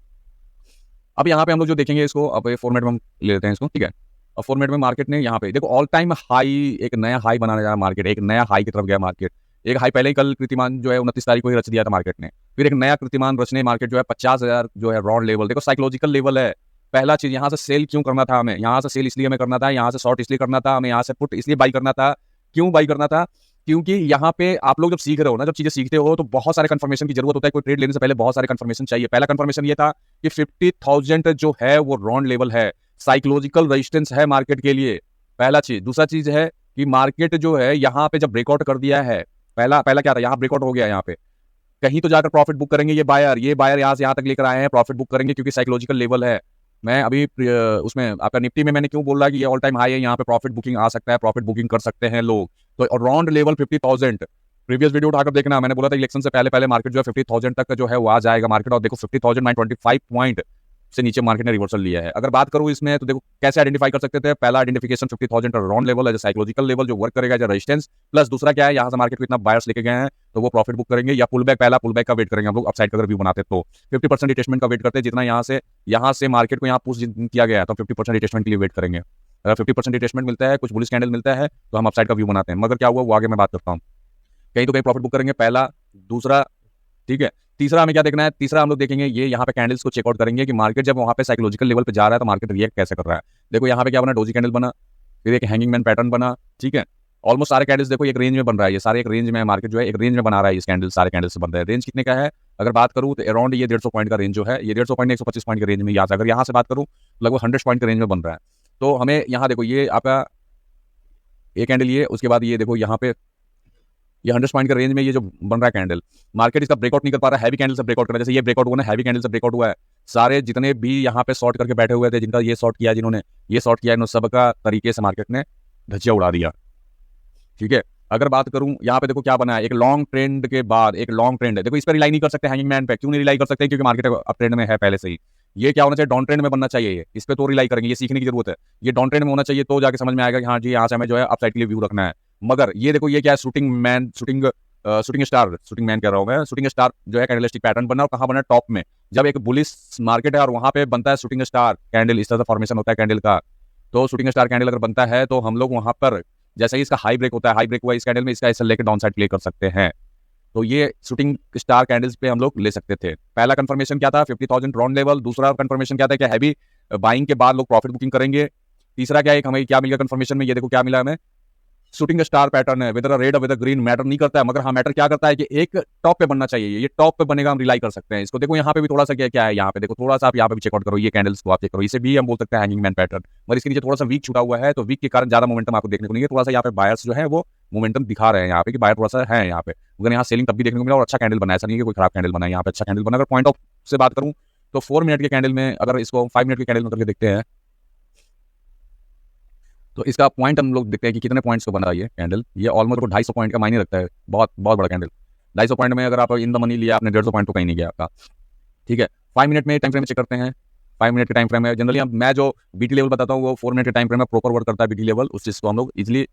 अब यहाँ पे हम लोग जो देखेंगे इसको, अब ये 4 मिनट में हम ले लेते हैं इसको, ठीक है। और 4 मिनट में मार्केट ने यहाँ पे देखो ऑल टाइम हाई, एक नया हाई बनाने जा मार्केट, एक नया हाई की तरफ गया मार्केट। एक हाई पहले ही कल कीर्तिमान जो है 29 तारीख को ही रच दिया था मार्केट ने, फिर एक नया कीर्तिमान रचने मार्केट जो है 50,000 जो है राउंड लेवल, देखो साइकोलॉजिकल लेवल है। पहला चीज यहाँ से सेल क्यों करना था हमें, यहाँ से सेल इसलिए हमें करना था, यहाँ से शॉर्ट इसलिए करना था हमें, यहाँ से पुट इसलिए बाई करना था। क्यों बाई करना था, क्योंकि यहाँ पे आप लोग जब सीख रहे हो ना, जब चीजें सीखते हो तो बहुत सारे कंफर्मेशन की जरूरत होता है। कोई ट्रेड लेने से पहले बहुत सारे कंफर्मेशन चाहिए। पहला कंफर्मेशन ये था कि 50,000 जो है वो राउंड लेवल है, साइकोलॉजिकल रेजिस्टेंस है मार्केट के लिए, पहला चीज। दूसरा चीज है कि मार्केट जो है यहाँ पे जब ब्रेकआउट कर दिया है, पहला क्या था, यहाँ ब्रेकआउट हो गया, यहाँ पे कहीं तो जाकर प्रॉफिट बुक करेंगे ये बायर यहाँ से यहाँ तक लेकर आए हैं, प्रॉफिट बुक करेंगे क्योंकि साइकोलॉजिकल लेवल है। मैं अभी उसमें आपका निफ्टी में मैंने क्यों बोला कि ये ऑल टाइम हाई है, यहाँ पे प्रॉफिट बुकिंग आ सकता है, प्रॉफिट बुकिंग कर सकते हैं लोग। तो राउंड लेवल 50,000, प्रीवियस वीडियो उठाकर देखना, मैंने बोला था इलेक्शन से पहले मार्केट जो है 50,000 तक का जो है वो आ जाएगा मार्केट, और देखो 50,925 पॉइंट से नीचे मार्केट ने रिवर्सल लिया है। अगर बात करूं इसमें तो देखो कैसे आइडेंटिफाई कर सकते थे, पहला आइडेंटिफिकेशन 50,000 राउंड लेवल है, जो साइकोलॉजिकल लेवल जो वर्क करेगा, जो रेजिस्टेंस, प्लस दूसरा क्या है, यहाँ से मार्केट को इतना बायर्स लेके गए हैं तो वो प्रॉफिट बुक करेंगे, या पुल बैक, पहला पुल बैक का वेट करेंगे हम लोग अपसाइड का अगर व्यू बनाते तो 50% रिटेस्टमेंट का वेट करते हैं, जितना यहाँ से मार्केट को यहाँ पुश किया गया है तो 50% रिटेस्टमेंट के लिए वेट करेंगे। अगर 50% रिटेस्टमेंट मिलता है, कुछ बुलिश कैंडल मिलता है तो हम अपसाइड का व्यू बनाते हैं। मगर क्या हुआ वो आगे मैं बात करता हूँ, कहीं तो कहीं प्रॉफिट बुक करेंगे, पहला। दूसरा ठीक है, तीसरा हमें क्या देखना है, तीसरा हम लोग देखेंगे ये यहाँ पे कैंडल्स को चेकआउट करेंगे कि मार्केट जब वहाँ पे साइकोलॉजिकल लेवल पे जा रहा है तो मार्केट रिएक्ट कैसे कर रहा है। देखो यहाँ पे क्या बना, डोजी कैंडल बना, फिर एक हैंगिंग मैन पैटर्न बना, ठीक है, ऑलमोस्ट सारे कैंडल्स देखो एक रेंज में बन रहा है, ये सारे एक रेंज में, मार्केट जो है एक रेंज में बना रहा है, इस कैंडल सारे कैंडल्स बन रहे हैं। रेंज कितने का है अगर बात करूँ तो अराउंड ये 150 पॉइंट का रेंज जो है, ये 150 पॉइंट 125 पॉइंट के रेंज में, यहाँ से अगर यहाँ से बात करूँ लगभग 100 पॉइंट के रेंज में बन रहा है। तो हमें यहाँ देखो ये आपका एक कैंडल, ये उसके बाद ये देखो यहाँ पे ये 100 पॉइंट के रेंज में ये जो बन रहा है कैंडल, मार्केट इसका ब्रेकआउट नहीं कर पा रहा है, हैवी कैंडल से ब्रेकआउट कर रहा है। जैसे ये ब्रेकआउट हुआ ना, हैवी कैंडल से ब्रेकआउट हुआ है, सारे जितने भी यहाँ पे शॉर्ट करके बैठे हुए थे, जिनका ये शॉर्ट किया, जिन्होंने ये शॉर्ट किया, इन सबका तरीके से मार्केट ने धज्जियां उड़ा दिया। ठीक है, अगर बात करूं यहाँ पे देखो क्या बना है, एक लॉन्ग ट्रेंड के बाद एक लॉन्ग ट्रेंड है, देखो इस पर रिलाई नहीं कर सकते हैंगिंग मैन पे। क्यों नहीं रिलाई कर सकते? क्योंकि मार्केट अप ट्रेंड में है पहले से ही। ये क्या होना चाहिए, डाउन ट्रेंड में बनना चाहिए, ये इस पे तो रिलाई करेंगे, ये सीखने की जरूरत है। ये डाउन ट्रेंड में होना चाहिए तो जाके समझ में आएगा कि हाँ जी यहाँ से हमें जो है अपसाइड के लिए व्यू रखना है। मगर ये देखो ये क्या है, शूटिंग स्टार, शूटिंग मैन कह रहा हूँ मैं, शूटिंग स्टार जो है कैंडलस्टिक पैटर्न बना, और कहाँ बना, टॉप में। जब एक बुलिश मार्केट है और वहां पे बनता है शूटिंग स्टार कैंडल, इस तरह से फॉर्मेशन होता है कैंडल का, तो शूटिंग स्टार कैंडल अगर बनता है तो हम लोग वहां पर जैसे ही इसका हाई ब्रेक होता है, हाई ब्रेक हुआ इस कैंडल में, इसका ऐसे लेकर डाउन साइड प्ले कर सकते हैं। तो ये शूटिंग स्टार कैंडल्स पे हम लोग ले सकते थे। पहला कंफर्मेशन क्या था, 50,000 राउंड लेवल। दूसरा कंफर्मेशन क्या था कि हैवी बाइंग के बाद लोग प्रॉफिट बुकिंग करेंगे। तीसरा क्या है, हमें क्या मिल गया कंफर्मेशन में, ये देखो क्या मिला हमें, शूटिंग स्टार पैटर्न है, whether red whether green matter नहीं करता है, मगर हाँ मैटर क्या करता है कि एक टॉप पे बनना चाहिए, ये टॉप पे बनेगा, हम रिलाई कर सकते हैं इसको। देखो यहाँ पे भी थोड़ा सा क्या है, यहाँ पे देखो थोड़ा सा आप यहाँ पे भी चेकआउट करो, ये कैंडल्स को आप चेक करो, इसे भी हम बोल सकते हैं हैंगिंग मैन पैटर्न। मगर इसके नीचे थोड़ा सा वीक छुटा हुआ है, तो वीक के कारण ज्यादा मोमेंटम आपको देखने को नहीं है। थोड़ा सा यहाँ पे बायर्स जो है वो मोमेंटम दिखा रहे हैं यहाँ पे कि बायर थोड़ा सा है यहाँ पे, मगर यहाँ सेलिंग तब भी देखने को मिला और अच्छा कैंडल बना है, ऐसा नहीं है कोई खराब कैंडल बना है, यहाँ पे अच्छा कैंडल बना। अगर पॉइंट ऑफ से बात करूँ तो 4 मिनट के कैंडल में, अगर इसको 5 मिनट के कैंडल में करके देखते हैं तो इसका पॉइंट हम लोग देखते हैं कि कितने पॉइंट्स को बना ये कैंडल। ये ऑलमोस्ट 250 पॉइंट का मायने रखता है, बहुत बहुत बड़ा कैंडल। 250 पॉइंट में अगर आप इन द मनी लिया आपने, 150 पॉइंट तो कहीं नहीं गया आपका। ठीक है, 5 मिनट में टाइम फ्रेम चेक करते हैं। 5 मिनट के टाइम फ्रेम में जनरली मैं जो बीटी लेवल बताता हूँ वो 4 मिनट के टाइम फ्रेम में प्रॉपर वर्क करता है बीटी लेवल, उस चीज को हम लोग इजिली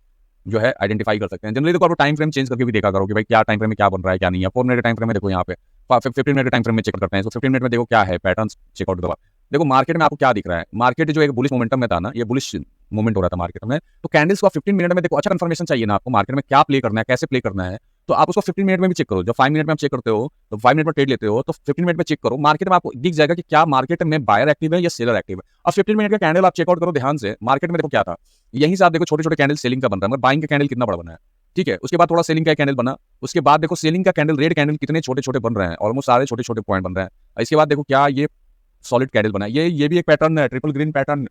जो है आइडेंटिफाई कर सकते हैं। जनरली देखो आप टाइम फ्रेम चेंज करके भी देखा करो कि भाई क्या टाइम फ्रेम में क्या बन रहा है क्या नहीं है। 4 मिनट के टाइम फ्रेम में देखो यहाँ पे 15 मिनट के टाइम फ्रेम में चेक करते हैं, तो 15 मिनट में देखो क्या है पैटर्न, चेकआउट दबा। देखो मार्केट में आपको क्या दिख रहा है, मार्केट जो एक बुलिश मोमेंटम में था ना, ये बुलिश मूवमेंट हो रहा था मार्केट में, तो कैंडल्स को 15 मिनट में देखो अच्छा कंफर्मेशन चाहिए ना आपको, मार्केट में क्या प्ले करना है, कैसे प्ले करना है, तो आप उसको 15 मिनट में भी चेक करो। जब 5 मिनट में आप चेक करते हो तो 5 मिनट में ट्रेड लेते हो तो 15 मिनट में चेक करो, मार्केट में आपको दिख जाएगा कि क्या मार्केट में बायर एक्टिव है या सेलर एक्टिव है। अब 15 मिनट का कैंडल आप चेकआउट करो ध्यान से, मार्केट में देखो क्या था, यहीं से आप देखो छोटे छोटे कैंडल सेलिंग का बन रहा है, मगर बाइंग का कैंडल कितना बड़ा बना है। ठीक है, उसके बाद थोड़ा सेलिंग का कैंडल बना, उसके बाद देखो सेलिंग का कैंडल, रेड कैंडल कितने छोटे छोटे बन रहे हैं, ऑलमोस्ट सारे छोटे छोटे पॉइंट बन रहे हैं। इसके बाद देखो क्या ये सॉलिड कैंडल बना है, ये भी एक पैटर्न है, ट्रिपल ग्रीन पैटर्न।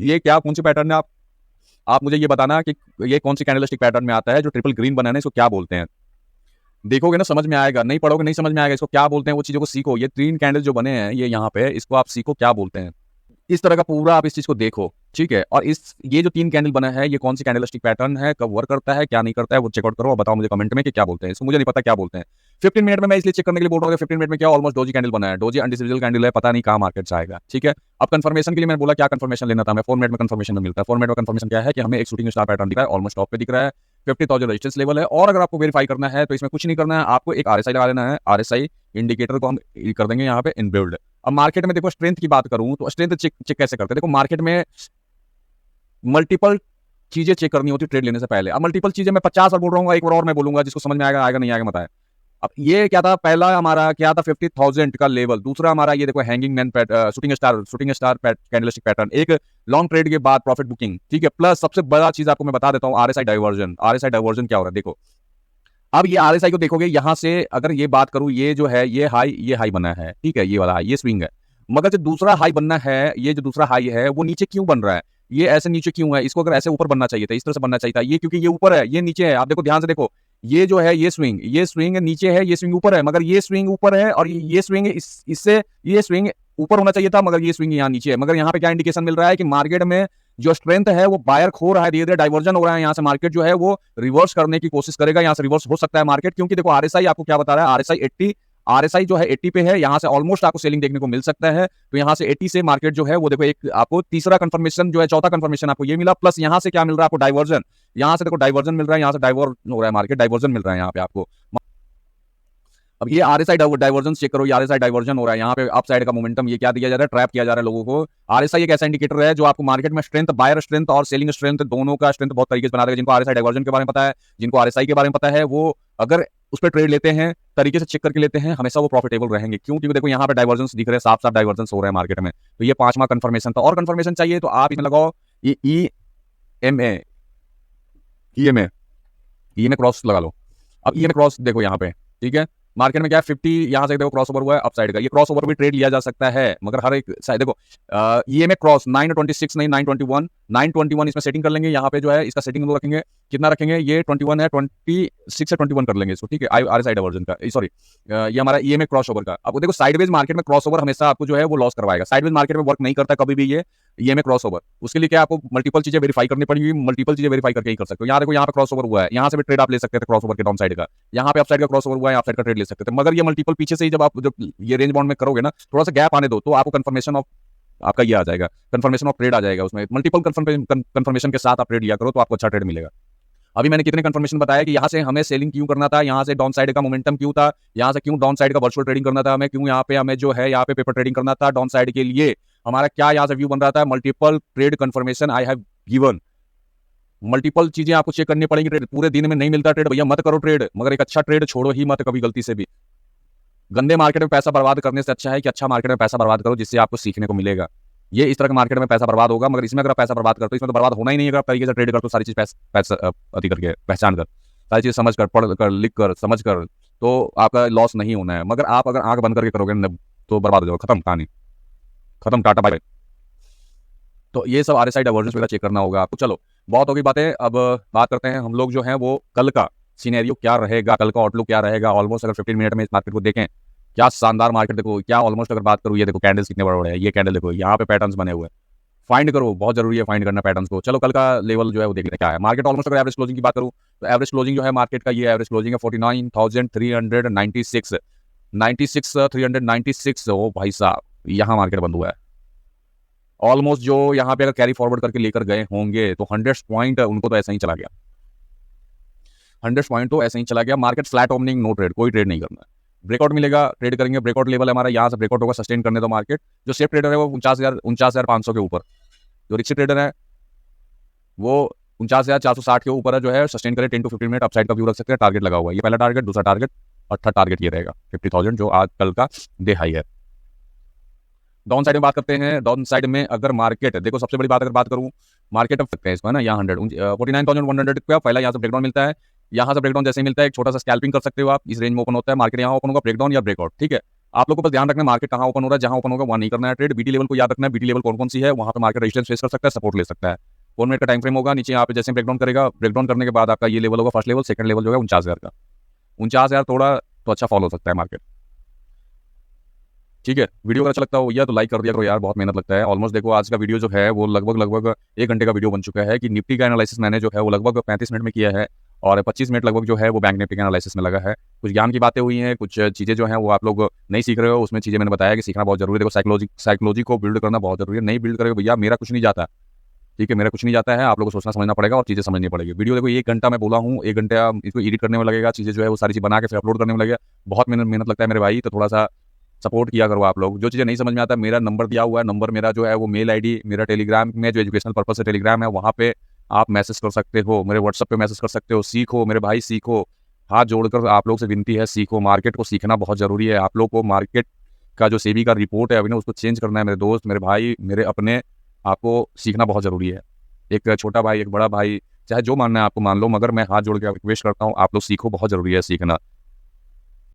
ये क्या कौन सी पैटर्न है, आप मुझे ये बताना कि ये कौन सी कैंडलस्टिक पैटर्न में आता है जो ट्रिपल ग्रीन बना है, इसको क्या बोलते हैं। देखोगे ना समझ में आएगा, नहीं पढ़ोगे नहीं समझ में आएगा इसको क्या बोलते हैं, वो चीजों को सीखो। ये 3 कैंडल जो बने हैं ये यहाँ पे, इसको आप सीखो क्या बोलते हैं, इस तरह का पूरा आप इस चीज को देखो। ठीक है, और इस ये जो 3 कैंडल बना है ये कौन सी कैंडलस्टिक पैटर्न है, कब वर्क करता है क्या नहीं करता है, वो चेकआउट करो और बताओ मुझे कमेंट में कि क्या बोलते हैं इसको, मुझे नहीं पता क्या बोलते हैं। 15 मिनट में मैं इसलिए चेक करने के लिए बोल रहा हूँ, 15 मिनट में क्या ऑलमोस्ट डोजी कैंडल बना है, डोजी अनडिसिबल कैंडल है, पता नहीं कहाँ मार्केट से आएगा। ठीक है, अब कंफर्मेशन के लिए मैंने बोला क्या कंफर्मेशन लेना था, मैं 4 मिनट में कंफर्मेशन मिलता है। 4 मिनट में कंफर्मेशन क्या है कि हमें एक शूटिंग स्टार पैटर्न दिख रहा है, ऑलमोस्ट टॉप पे दिख रहा है, 50,000 रेजिस्टेंस लेवल है। और अगर आपको वेरीफाई करना है तो इसमें कुछ नहीं करना है, आपको एक आरएसआई लगा लेना है, आरएसआई इंडिकेटर को हम कर देंगे यहाँ पे इनबिल्ड। अब मार्केट में देखो स्ट्रेंथ की बात करूं तो स्ट्रेंथ चेक कैसे करते हैं, देखो मार्केट में मल्टीपल चीजें चेक करनी होती ट्रेड लेने से पहले। अब मल्टीपल चीजें मैं 50 बार बोल रहा हूँ, एक बार और मैं बोलूंगा, जिसको समझ में आएगा आएगा नहीं आएगा मत आए। अब ये क्या था, पहला हमारा क्या था 50,000 का लेवल, दूसरा हमारा ये देखो hanging man shooting star candlestick pattern, एक लॉन्ग ट्रेड के बाद प्रॉफिट बुकिंग। ठीक है, प्लस सबसे बड़ा चीज आपको मैं बता देता हूँ आरएसआई डाइवर्जन। आरएसआई डाइवर्जन क्या हो रहा है देखो, अब ये आरएसआई को देखोगे यहां से, अगर ये बात करूं ये जो है ये हाई बना है, ठीक है, ये वाला हाई, ये स्विंग है, मगर जो दूसरा हाई बनना है, ये जो दूसरा हाई है वो नीचे क्यों बन रहा है, ये ऐसे नीचे क्यों है, इसको अगर ऐसे ऊपर बनना चाहिए था, इस तरह से बनना चाहिए था, ये क्योंकि ये ऊपर है ये नीचे है। आप देखो ध्यान से देखो, ये जो है ये स्विंग नीचे है, ये स्विंग ऊपर है, मगर ये स्विंग ऊपर है, और ये स्विंग इससे ये स्विंग ऊपर होना चाहिए था, मगर ये स्विंग यहाँ नीचे है। मगर यहाँ पे क्या इंडिकेशन मिल रहा है कि मार्केट में जो स्ट्रेंथ है वो बायर खो रहा है, धीरे धीरे डाइवर्जन हो रहा है, यहाँ से मार्केट जो है वो रिवर्स करने की कोशिश करेगा, यहाँ से रिवर्स हो सकता है मार्केट। क्योंकि देखो आरएसआई आपको क्या बता रहा है, आरएसआई जो है 80 पे है, यहाँ से ऑलमोस्ट आपको सेलिंग देखने को मिल सकता है। तो यहाँ से 80 से मार्केट जो है वो देखो एक आपको तीसरा कंफर्मेशन जो है, चौथा कंफर्मेशन आपको ये मिला, प्लस यहाँ से क्या मिल रहा है आपको, डाइवर्जन। यहाँ से देखो डाइवर्जन मिल रहा है, यहाँ से डाइवर्ट हो रहा है मार्केट, डाइवर्जन मिल रहा है यहाँ पे आपको। अब ये आरएसआई डाइवर्जन चेक करो, ये आरएसआई डाइवर्जन हो रहा है यहाँ पे, अप साइड का मोमेंटम ये क्या दिया जा रहा है, ट्रैप किया जा रहा है लोगों को। आरएसआई एक ऐसा इंडिकेटर है जो आपको मार्केट में स्ट्रेंथ, बायर स्ट्रेंथ और सेलिंग स्ट्रेंथ दोनों का स्ट्रेंथ बहुत तरीके से बना देगा। जिनको आरएसआई डाइवर्जन के बारे में पता है, जिनको आरएसआई के बारे में पता है, वो अगर उस पर ट्रेड लेते हैं, तरीके से चेक करके लेते हैं, हमेशा वो प्रॉफिटेबल रहेंगे। क्यों? क्योंकि देखो यहाँ पे डाइवर्जेंस दिख रहे हैं, साफ साफ डाइवर्जेंस हो रहे हैं मार्केट में। तो ये 5वां कंफर्मेशन था। और कंफर्मेशन चाहिए तो आप इसमें लगाओ ये EMA ईएमए क्रॉस लगा लो। अब ईएमए क्रॉस देखो यहाँ पे, ठीक है, मार्केट में क्या है 50 यहाँ से देखो क्रॉस ओवर हुआ है अप साइड का, ये क्रॉस ओवर भी ट्रेड लिया जा सकता है, मगर हर एक साइड देखो ईएमए क्रॉस 926 नहीं 921 इसमें सेटिंग कर लेंगे। यहाँ पे जो है इसका सेटिंग रखेंगे, कितना रखेंगे, ये 21 है, 26 से 21 कर लेंगे इसको, ठीक है, आर साइड वर्जन का, सॉरी ये हमारा ईएमए क्रॉस ओवर का। अब देखो साइडवेज मार्केट में क्रॉस ओवर हमेशा आपको जो है वो लॉस करवाएगा, साइडवेज मार्केट में वर्क नहीं करता कभी भी ये ईएमए क्रॉस ओवर। उसके लिए क्या आपको मल्टीपल चीजें वेरीफाई करनी पड़ेगी, मल्टीपल चीजें वेरीफाई करके ही कर सकते हो। यहाँ देखो यहाँ पे क्रॉस ओवर हुआ है, यहाँ से भी ट्रेड आप ले सकते थे क्रॉस ओवर के डाउन साइड का, यहाँ पे अप साइड का क्रॉस ओवर हुआ है, अप साइड का ट्रेड ले सकते थे, मगर ये मल्टीपल पीछे से ही जब आप जब ये रेंज बाउंड में करोगे ना, थोड़ा सा गैप आने दो तो आपको कंफर्मेशन ऑफ आपका ये आ जाएगा, कंफर्मेशन ऑफ ट्रेड आ जाएगा, उसमें मल्टीपल कंफर्मेशन के साथ आप ट्रेड लिया करो तो आपको अच्छा ट्रेड मिलेगा। अभी मैंने कितने कंफर्मेशन बताया कि यहाँ से हमें सेलिंग क्यों करना था, यहाँ से डाउन साइड का मोमेंटम क्यों था, यहाँ से क्यों डाउन साइड का वर्चुअल ट्रेडिंग करना था हमें, क्यों यहाँ पे हमें जो है यहाँ पे पेपर ट्रेडिंग करना था डाउन साइड के लिए, हमारा क्या यहाँ से व्यू बन रहा था, multiple trade confirmation I have given. Multiple चीजें आपको चेक करनी पड़ेंगी, ट्रेड पूरे दिन में नहीं मिलता ट्रेड, भैया मत करो ट्रेड, मगर एक अच्छा ट्रेड छोड़ो ही मत कभी गलती से भी। गंदे मार्केट में पैसा बर्बाद करने से अच्छा है कि अच्छा मार्केट में पैसा बर्बाद करो जिससे आपको सीखने को मिलेगा। ये इस तरह के मार्केट में पैसा बर्बाद होगा, मगर इसमें अगर आप पैसा बर्बाद करते हो, इसमें तो बर्बाद होना ही नहीं है। अगर आप तरीके से ट्रेड करते हो, सारी चीज पैसा अति करके पहचान कर, सारी चीज समझ कर, पढ़ कर, लिख कर, समझ कर, तो आपका लॉस नहीं होना है। मगर आप अगर आंख बंद करके करोगे तो बर्बाद हो जाओगे, खत्म कहानी, खत्म, टाटा बाय। तो ये सब आरएसआई डाइवर्जेंस वगैरह चेक करना होगा आपको। चलो बहुत होगी बातें, अब बात करते हैं हम लोग जो है वो कल का सीनेरियो क्या रहेगा, कल का आउटलुक क्या रहेगा। ऑलमोस्ट अगर 15 मिनट में इस मार्केट को देखें, क्या शानदार मार्केट देखो, क्या ऑलमोस्ट अगर बात करूँ, ये देखो कैंडल्स कितने बड़े बड़े हैं, ये कैंडल देखो, यहाँ पे पैटर्न्स बने हुए हैं, फाइंड करो, बहुत जरूरी है फाइंड करना पैटर्न्स को। चलो कल का लेवल जो है वो देखते हैं क्या है। मार्केट ऑलमोस्ट अगर एवरेज क्लोजिंग की बात करूँ तो एवरेज क्लोजिंग जो है मार्केट का, ये एवरेज क्लोजिंग है 49,396 396 ओ भाई साहब, यहाँ मार्केट बंद हुआ है। ऑलमोस्ट जो यहाँ पे अगर कैरी फॉरवर्ड करके लेकर गए होंगे तो 100 पॉइंट उनको तो ऐसा ही चला गया, 100 पॉइंट तो ऐसे ही चला गया। Market flat opening, no trade, कोई ट्रेड नहीं करना है। ब्रेकआउट मिलेगा, ट्रेड करेंगे। ब्रेकआउट लेवल हमारा यहाँ से ब्रेकआउट होगा, सस्टेन करने दो मार्केट। जो सेफ ट्रेडर है वो 49,500 के ऊपर, जो रिक्स ट्रेडर है वो 49,460 के ऊपर है, जो है सस्टेन करे 10 to 15 मिनट अपसाइड का व्यू रख सकते हैं। टारगेट लगा हुआ है, ये पहला टारगेट, दूसरा टारगेट और थर्ड टारगेट ये रहेगा 50,000 जो आज कल का डे हाई है। डाउन साइड में बात करते हैं। डाउन साइड में अगर मार्केट देखो, सबसे बड़ी बात अगर बात करूं, मार्केट अब सकते हैं इसको है ना, यहाँ 49,100 का पहला यहाँ से ब्रेकडाउन मिलता है। यहाँ से ब्रेकडाउन जैसे ही मिलता है, एक छोटा सा स्कैल्पिंग कर सकते हो आप, इस रेंज में ओपन होता है मार्केट, यहाँ ओपन होगा ब्रेकडाउन या ब्रेकआउट, ठीक है। आप लोग को बस ध्यान रखना है मार्केट कहाँ ओपन हो रहा है, जहाँ ओपन होगा वहाँ नहीं करना है ट्रेड। बीटी लेवल को याद रखना है, बीटी लेवल कौन कौन सी है, वहाँ पे मार्केट रेजिस्टेंस फेस कर सकता है, सपोर्ट ले सकता है। 4 मिनट का टाइम फ्रेम होगा, नीचे यहाँ पे जैसे ब्रेकडाउन करेगा, ब्रेकडाउन करने के बाद आपका ये लेवल होगा फर्स्ट लेवल, सेकंड लेवल जो है 49,000 का, 49,000 थोड़ा तो अच्छा फॉलो हो सकता है मार्केट, ठीक है। वीडियो अगर अच्छा लगता हो या तो लाइक कर दिया करो यार, बहुत मेहनत लगता है। ऑलमोस्ट देखो आज का वीडियो जो है वो लगभग 1 घंटे का वीडियो बन चुका है कि निफ्टी का एनालिसिस मैंने जो है वो लगभग 35 मिनट में किया है, और 25 मिनट लगभग जो है वो बैंक निफ्टी के एनालिसिस में लगा है। कुछ ज्ञान की बातें हुई हैं, कुछ चीज़ें जो हैं वो आप लोग नहीं सीख रहे हो, उसमें चीज़ें मैंने बताया कि सीखना बहुत जरूरी है। देखो साइकोलॉजी को बिल्ड करना बहुत जरूरी है, नहीं बिल्ड करेगा भैया मेरा कुछ नहीं जाता, ठीक है, मेरा कुछ नहीं जाता है। आप लोगों को सोचना समझना पड़ेगा और चीज़ें समझनी पड़ेगी। वीडियो देखो 1 घंटा मैं बोला हूँ, 1 घंटा इसको एडिट करने में लगेगा, चीज़ें जो है वो सारी चीज़ बना के फिर अपलोड करने में लगेगा, बहुत मेहनत लगता है मेरे भाई। तो थोड़ा सा सपोर्ट किया करो आप लोग। जो चीज़ें नहीं समझ में आता, मेरा नंबर दिया हुआ है, नंबर मेरा जो है वो मेल आईडी, मेरा टेलीग्राम में जो एजुकेशनल पर्पज से टेलीग्राम है वहाँ पे आप मैसेज कर सकते हो, मेरे व्हाट्सएप पे मैसेज कर सकते हो। सीखो मेरे भाई, सीखो, हाथ जोड़कर आप लोग से विनती है, सीखो। मार्केट को सीखना बहुत जरूरी है। आप लोग को मार्केट का जो सेबी का रिपोर्ट है अभी ना, उसको चेंज करना है मेरे दोस्त, मेरे भाई, मेरे अपने, आपको सीखना बहुत जरूरी है। एक छोटा भाई, एक बड़ा भाई, चाहे जो मानना है आपको मान लो, मगर मैं हाथ जोड़ के रिक्वेस्ट करता हूँ, आप लोग सीखो, बहुत जरूरी है सीखना।